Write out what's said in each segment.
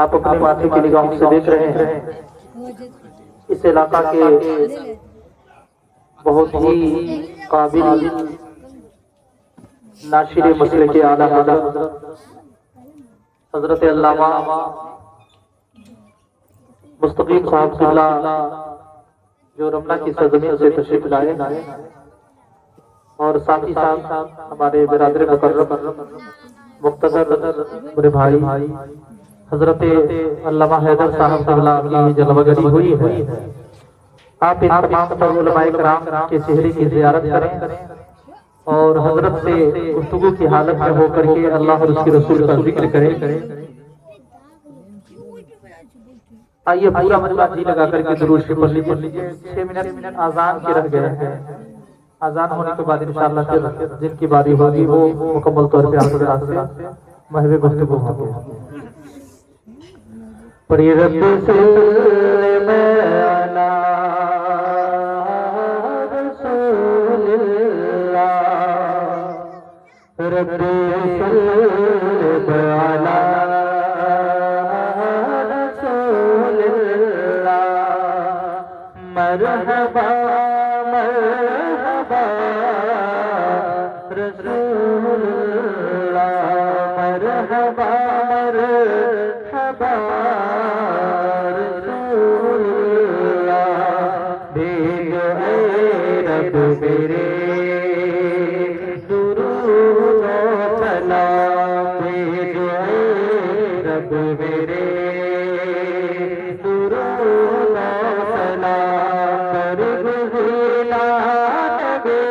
آپ اپنے ماتھے کی نگاہوں سے دیکھ رہے ہیں اس علاقہ کے بہت ہی قابل ناشر مسلک کے اعلیٰ حضرت علامہ مستقیم صاحب قبلہ جو رملہ کی سرزمین سے تشریف لائے اور ساتھ ہی ساتھ ہمارے برادر مکرم مقتدر میرے بھائی حضرت علامہ حیدر صاحب قبلہ کی جلوہ گری ہوئی ہے۔ آپ ان تمام علماء کرام کے چہرے کی زیارت کریں اور حضرت سے گفتگو کی حالت میں ہو کر کے اللہ اور اس کے رسول کا ذکر کریں۔ آئیے پورا مجمع جی لگا کر کے درود شریف پڑھ لیجیے۔ 6 منٹ آذان کے رہ گئے ہیں، آذان ہونے کے بعد انشاءاللہ پھر جن کی باری ہوگی وہ مکمل طور پہ آپ حضرات سے محو گفتگو ہوگی۔ پڑھی رب سلم علی رسول اللہ، رب سلم علی رسول اللہ، مرحبا مرحبا رسول اللہ، مرحبا مرحبا رسول اللہ، بھیج اے رب میرے درود و سلام، بھیج اے رب میرے درود و سلام، کر گزیلا نبی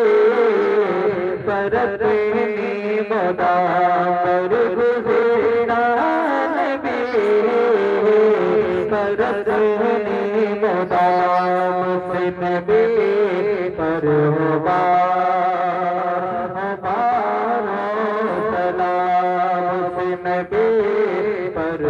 پرتنی مدام، کر گزیلا نبی پرتنی مدام، سے نبی پر ہمارا سلام، سے نبی پر